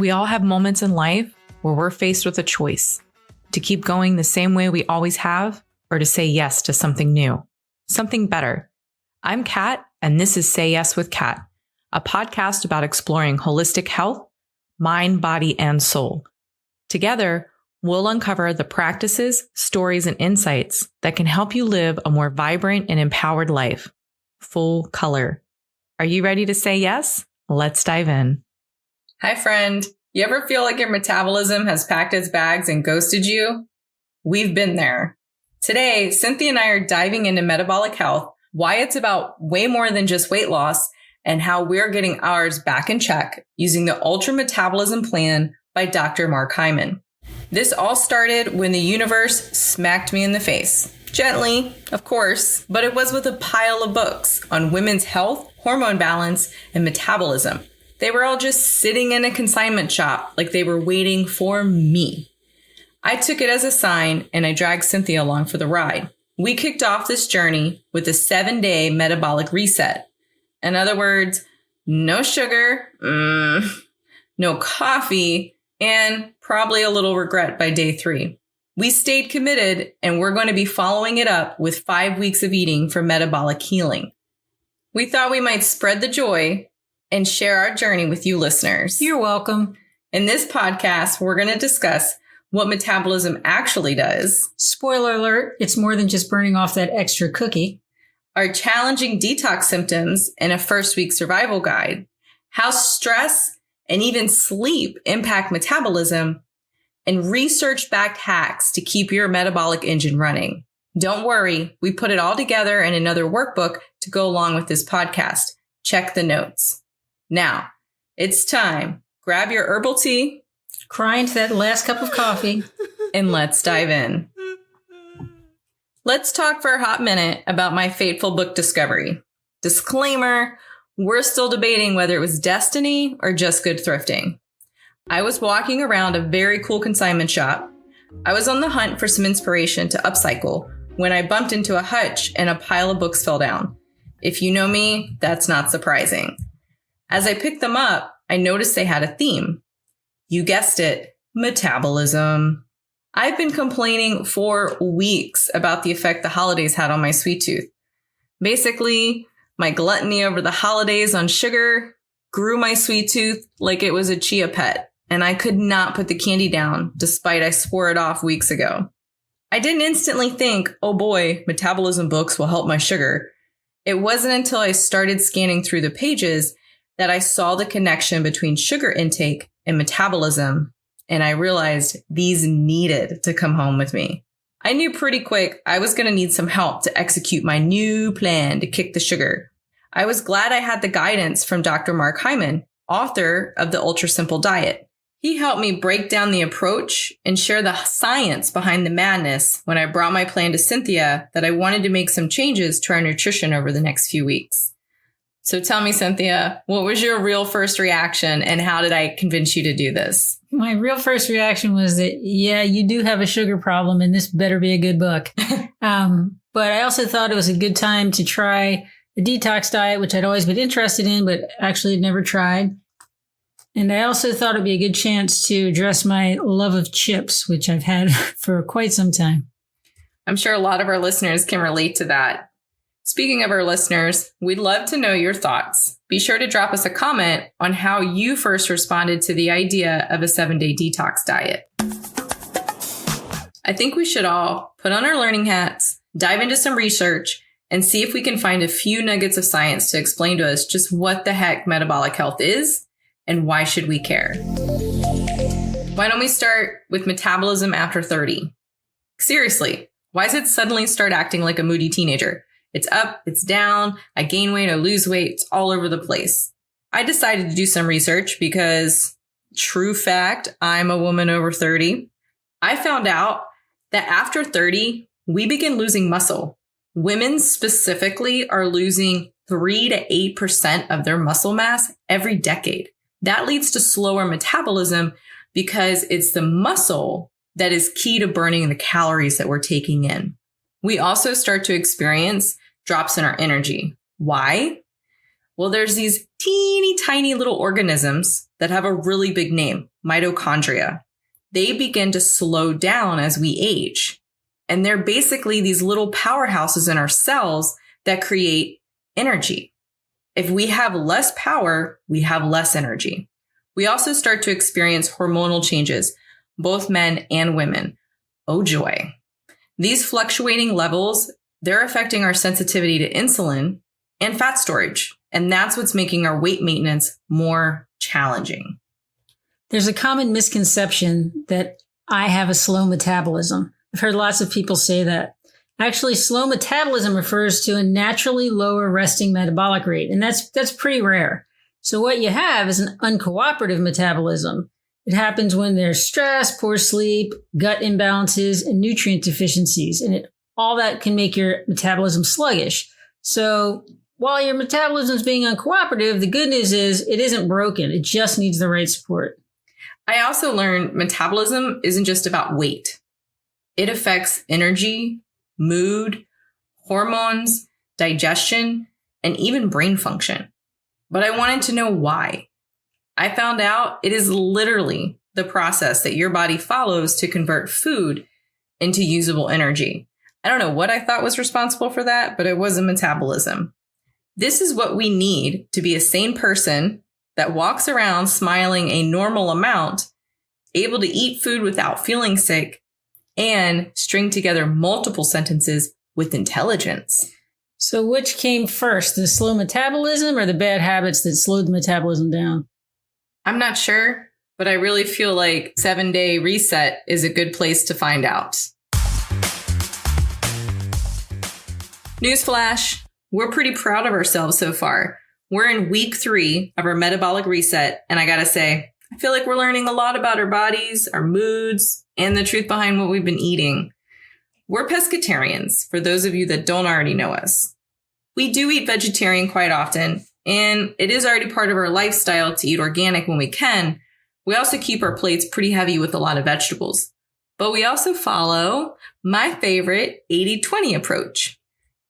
We all have moments in life where we're faced with a choice to keep going the same way we always have or to say yes to something new, something better. I'm Kat, and this is Say Yes with Kat, a podcast about exploring holistic health, mind, body, and soul. Together, we'll uncover the practices, stories, and insights that can help you live a more vibrant and empowered life. Full color. Are you ready to say yes? Let's dive in. Hi, friend. You ever feel like your metabolism has packed its bags and ghosted you? We've been there. Today, Cynthia and I are diving into metabolic health, why it's about way more than just weight loss, and how we're getting ours back in check using the UltraMetabolism plan by Dr. Mark Hyman. This all started when the universe smacked me in the face. Gently, of course, but it was with a pile of books on women's health, hormone balance, and metabolism. They were all just sitting in a consignment shop like they were waiting for me. I took it as a sign and I dragged Cynthia along for the ride. We kicked off this journey with a 7-day metabolic reset. In other words, no sugar, no coffee, and probably a little regret by day 3. We stayed committed and we're going to be following it up with 5 weeks of eating for metabolic healing. We thought we might spread the joy and share our journey with you listeners. You're welcome. In this podcast, we're going to discuss what metabolism actually does. Spoiler alert, it's more than just burning off that extra cookie. Our challenging detox symptoms and a first week survival guide. How stress and even sleep impact metabolism, and research-backed hacks to keep your metabolic engine running. Don't worry, we put it all together in another workbook to go along with this podcast. Check the notes. Now, it's time. Grab your herbal tea, cry into that last cup of coffee, and let's dive in. Let's talk for a hot minute about my fateful book discovery. Disclaimer, we're still debating whether it was destiny or just good thrifting. I was walking around a very cool consignment shop. I was on the hunt for some inspiration to upcycle when I bumped into a hutch and a pile of books fell down. If you know me, that's not surprising. As I picked them up, I noticed they had a theme. You guessed it, metabolism. I've been complaining for weeks about the effect the holidays had on my sweet tooth. Basically, my gluttony over the holidays on sugar grew my sweet tooth like it was a chia pet, and I could not put the candy down despite I swore it off weeks ago. I didn't instantly think, oh boy, metabolism books will help my sugar. It wasn't until I started scanning through the pages that I saw the connection between sugar intake and metabolism, and I realized these needed to come home with me. I knew pretty quick I was going to need some help to execute my new plan to kick the sugar. I was glad I had the guidance from Dr. Mark Hyman, author of the Ultra Simple Diet. He helped me break down the approach and share the science behind the madness when I brought my plan to Cynthia that I wanted to make some changes to our nutrition over the next few weeks. So tell me, Cynthia, what was your real first reaction and how did I convince you to do this? My real first reaction was that, yeah, you do have a sugar problem and this better be a good book. But I also thought it was a good time to try a detox diet, which I'd always been interested in, but actually had never tried. And I also thought it'd be a good chance to address my love of chips, which I've had for quite some time. I'm sure a lot of our listeners can relate to that. Speaking of our listeners, we'd love to know your thoughts. Be sure to drop us a comment on how you first responded to the idea of a 7-day detox diet. I think we should all put on our learning hats, dive into some research, and see if we can find a few nuggets of science to explain to us just what the heck metabolic health is and why should we care. Why don't we start with metabolism after 30? Seriously, why does it suddenly start acting like a moody teenager? It's up, it's down, I gain weight, I lose weight, it's all over the place. I decided to do some research because, true fact, I'm a woman over 30. I found out that after 30, we begin losing muscle. Women specifically are losing 3 to 8% of their muscle mass every decade. That leads to slower metabolism because it's the muscle that is key to burning the calories that we're taking in. We also start to experience drops in our energy. Why? Well, there's these teeny tiny little organisms that have a really big name, mitochondria. They begin to slow down as we age. And they're basically these little powerhouses in our cells that create energy. If we have less power, we have less energy. We also start to experience hormonal changes, both men and women. Oh joy. These fluctuating levels, they're affecting our sensitivity to insulin and fat storage. And that's what's making our weight maintenance more challenging. There's a common misconception that I have a slow metabolism. I've heard lots of people say that. Actually, slow metabolism refers to a naturally lower resting metabolic rate, and that's pretty rare. So what you have is an uncooperative metabolism. It happens when there's stress, poor sleep, gut imbalances, and nutrient deficiencies, and all that can make your metabolism sluggish. So while your metabolism is being uncooperative, the good news is it isn't broken. It just needs the right support. I also learned metabolism isn't just about weight. It affects energy, mood, hormones, digestion, and even brain function. But I wanted to know why. I found out it is literally the process that your body follows to convert food into usable energy. I don't know what I thought was responsible for that, but it wasn't metabolism. This is what we need to be a sane person that walks around smiling a normal amount, able to eat food without feeling sick, and string together multiple sentences with intelligence. So which came first, the slow metabolism or the bad habits that slowed the metabolism down? I'm not sure, but I really feel like 7-day reset is a good place to find out. Newsflash, we're pretty proud of ourselves so far. We're in week 3 of our metabolic reset, and I gotta say, I feel like we're learning a lot about our bodies, our moods, and the truth behind what we've been eating. We're pescatarians, for those of you that don't already know us. We do eat vegetarian quite often, and it is already part of our lifestyle to eat organic when we can. We also keep our plates pretty heavy with a lot of vegetables. But we also follow my favorite 80-20 approach.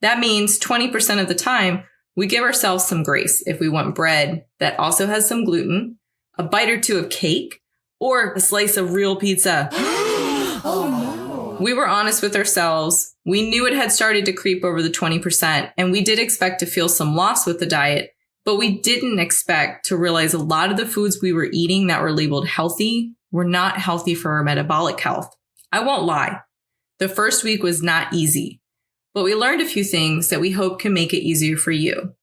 That means 20% of the time, we give ourselves some grace if we want bread that also has some gluten, a bite or two of cake, or a slice of real pizza. Oh, no. We were honest with ourselves. We knew it had started to creep over the 20%, and we did expect to feel some loss with the diet, but we didn't expect to realize a lot of the foods we were eating that were labeled healthy were not healthy for our metabolic health. I won't lie. The first week was not easy, but we learned a few things that we hope can make it easier for you.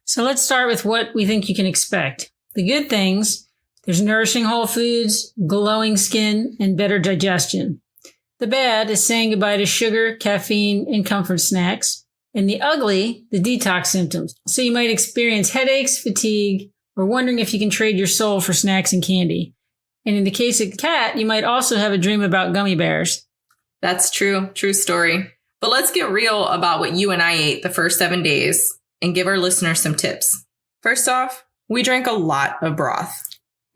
So let's start with what we think you can expect. The good things, there's nourishing whole foods, glowing skin, and better digestion. The bad is saying goodbye to sugar, caffeine, and comfort snacks. And the ugly, the detox symptoms. So you might experience headaches, fatigue, or wondering if you can trade your soul for snacks and candy. And in the case of Kat, you might also have a dream about gummy bears. That's true. True story. But let's get real about what you and I ate the first 7 days and give our listeners some tips. First off, we drank a lot of broth.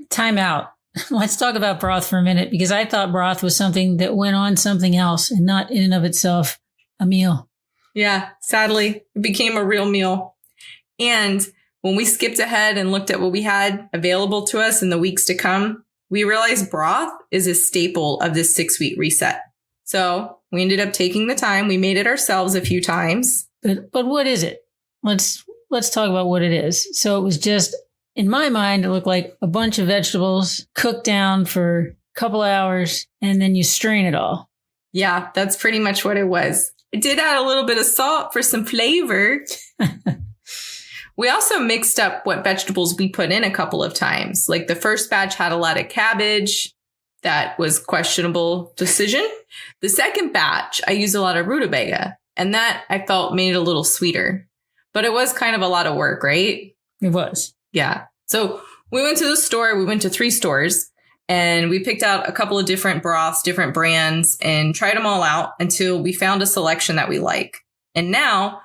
Time out. Let's talk about broth for a minute, because I thought broth was something that went on something else and not in and of itself a meal. Yeah, sadly, it became a real meal. And when we skipped ahead and looked at what we had available to us in the weeks to come, we realized broth is a staple of this 6-week reset. So we ended up taking the time. We made it ourselves a few times. But what is it? Let's talk about what it is. So it was just, in my mind, it looked like a bunch of vegetables cooked down for a couple hours, and then you strain it all. Yeah, that's pretty much what it was. I did add a little bit of salt for some flavor. We also mixed up what vegetables we put in a couple of times. Like the first batch had a lot of cabbage. That was questionable decision. The second batch, I used a lot of rutabaga, and that I felt made it a little sweeter. But it was kind of a lot of work, right? It was. Yeah. So we went to the store. We went to 3 stores, and we picked out a couple of different broths, different brands, and tried them all out until we found a selection that we like. And now,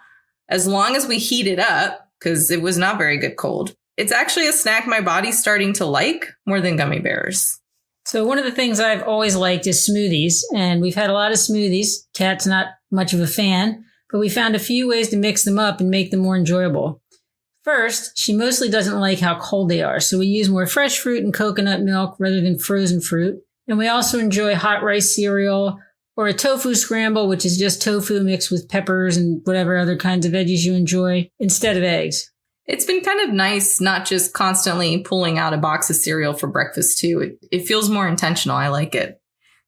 as long as we heat it up, because it was not very good cold, it's actually a snack my body's starting to like more than gummy bears. So one of the things I've always liked is smoothies, and we've had a lot of smoothies. Kat's not much of a fan, but we found a few ways to mix them up and make them more enjoyable. First, she mostly doesn't like how cold they are, so we use more fresh fruit and coconut milk rather than frozen fruit. And we also enjoy hot rice cereal or a tofu scramble, which is just tofu mixed with peppers and whatever other kinds of veggies you enjoy, instead of eggs. It's been kind of nice not just constantly pulling out a box of cereal for breakfast, too. It feels more intentional. I like it.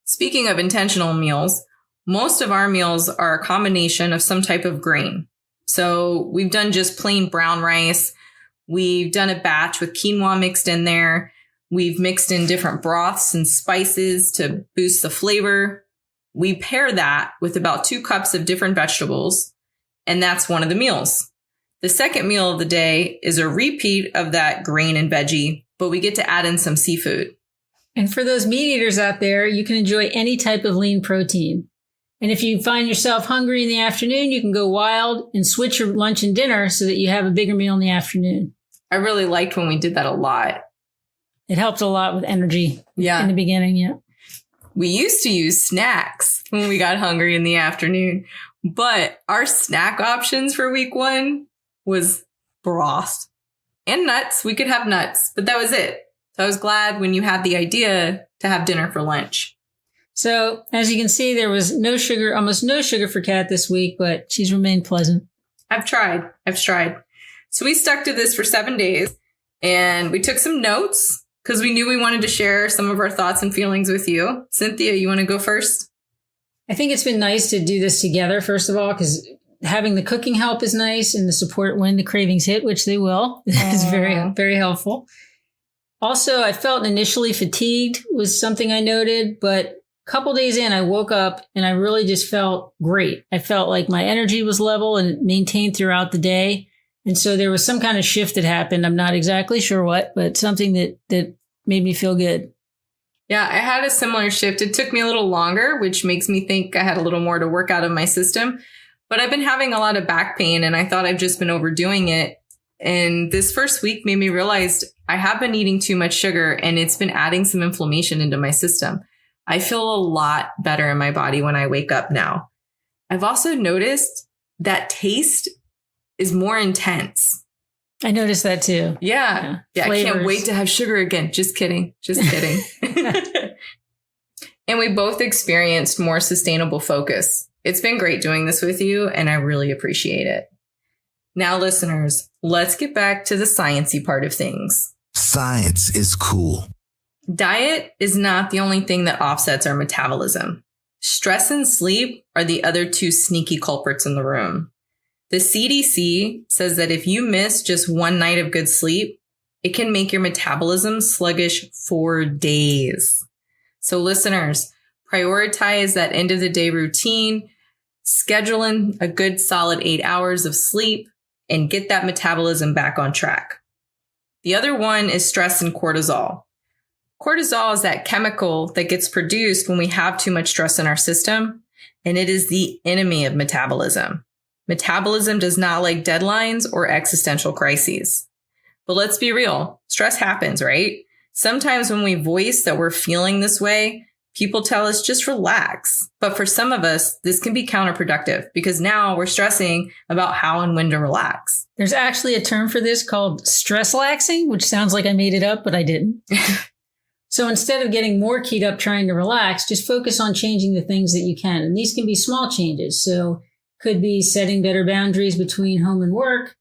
Speaking of intentional meals, most of our meals are a combination of some type of grain. So we've done just plain brown rice. We've done a batch with quinoa mixed in there. We've mixed in different broths and spices to boost the flavor. We pair that with about 2 cups of different vegetables, and that's one of the meals. The second meal of the day is a repeat of that grain and veggie, but we get to add in some seafood. And for those meat eaters out there, you can enjoy any type of lean protein. And if you find yourself hungry in the afternoon, you can go wild and switch your lunch and dinner so that you have a bigger meal in the afternoon. I really liked when we did that a lot. It helped a lot with energy in the beginning, yeah. We used to use snacks when we got hungry in the afternoon, but our snack options for week 1 was broth and nuts. We could have nuts, but that was it. So I was glad when you had the idea to have dinner for lunch. So as you can see, there was no sugar, almost no sugar for Kat this week, but she's remained pleasant. I've tried. So we stuck to this for 7 days and we took some notes because we knew we wanted to share some of our thoughts and feelings with you. Cynthia, you want to go first? I think it's been nice to do this together, first of all, because having the cooking help is nice and the support when the cravings hit, which they will, is very, very helpful. Also, I felt initially fatigued was something I noted, but a couple days in, I woke up and I really just felt great. I felt like my energy was level and it maintained throughout the day. And so there was some kind of shift that happened. I'm not exactly sure what, but something that made me feel good. Yeah, I had a similar shift. It took me a little longer, which makes me think I had a little more to work out of my system. But I've been having a lot of back pain and I thought I've just been overdoing it. And this first week made me realize I have been eating too much sugar and it's been adding some inflammation into my system. I feel a lot better in my body when I wake up now. I've also noticed that taste is more intense. I noticed that too. Yeah. I can't wait to have sugar again. Just kidding. And we both experienced more sustainable focus. It's been great doing this with you, and I really appreciate it. Now, listeners, let's get back to the sciencey part of things. Science is cool. Diet is not the only thing that offsets our metabolism. Stress and sleep are the other 2 sneaky culprits in the room. The CDC says that if you miss just 1 night of good sleep, it can make your metabolism sluggish for days. So listeners, prioritize that end of the day routine, schedule in a good solid 8 hours of sleep, and get that metabolism back on track. The other one is stress and cortisol. Cortisol is that chemical that gets produced when we have too much stress in our system, and it is the enemy of metabolism. Metabolism does not like deadlines or existential crises. But let's be real, stress happens, right? Sometimes when we voice that we're feeling this way, people tell us just relax. But for some of us, this can be counterproductive because now we're stressing about how and when to relax. There's actually a term for this called stress laxing, which sounds like I made it up, but I didn't. So instead of getting more keyed up trying to relax, just focus on changing the things that you can. And these can be small changes. So could be setting better boundaries between home and work,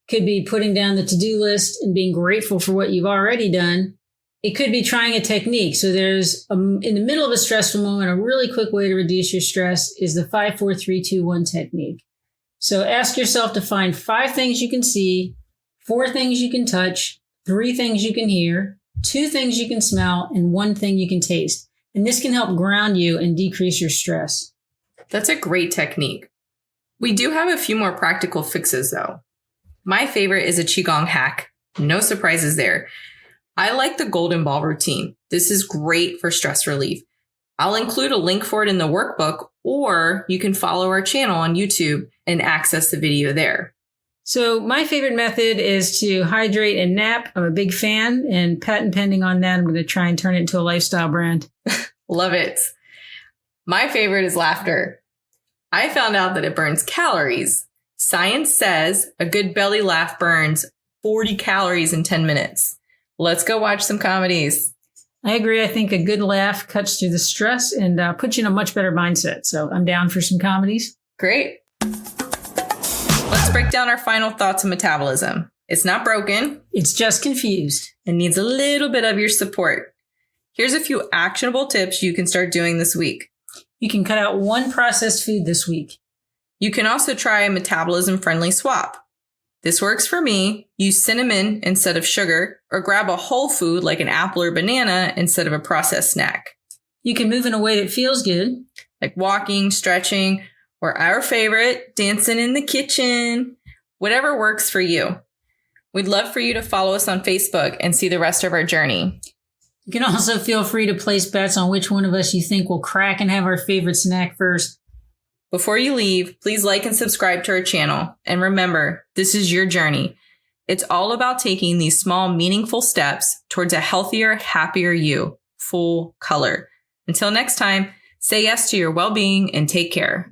could be putting down the to-do list and being grateful for what you've already done. It could be trying a technique. So there's, in the middle of a stressful moment, a really quick way to reduce your stress is the 5-4-3-2-1 technique. So ask yourself to find 5 things you can see, 4 things you can touch, 3 things you can hear, 2 things you can smell, and 1 thing you can taste. And this can help ground you and decrease your stress. That's a great technique. We do have a few more practical fixes, though. My favorite is a Qigong hack. No surprises there. I like the golden ball routine. This is great for stress relief. I'll include a link for it in the workbook, or you can follow our channel on YouTube and access the video there. So my favorite method is to hydrate and nap. I'm a big fan, and patent pending on that. I'm going to try and turn it into a lifestyle brand. Love it. My favorite is laughter. I found out that it burns calories. Science says a good belly laugh burns 40 calories in 10 minutes. Let's go watch some comedies. I agree. I think a good laugh cuts through the stress and puts you in a much better mindset. So I'm down for some comedies. Great. Let's break down our final thoughts on metabolism. It's not broken. It's just confused. It needs a little bit of your support. Here's a few actionable tips you can start doing this week. You can cut out one processed food this week. You can also try a metabolism-friendly swap. This works for me. Use cinnamon instead of sugar, or grab a whole food like an apple or banana instead of a processed snack. You can move in a way that feels good, like walking, stretching, or our favorite, dancing in the kitchen. Whatever works for you. We'd love for you to follow us on Facebook and see the rest of our journey. You can also feel free to place bets on which one of us you think will crack and have our favorite snack first. Before you leave, please like and subscribe to our channel. And remember, this is your journey. It's all about taking these small, meaningful steps towards a healthier, happier you, full color. Until next time, say yes to your well-being and take care.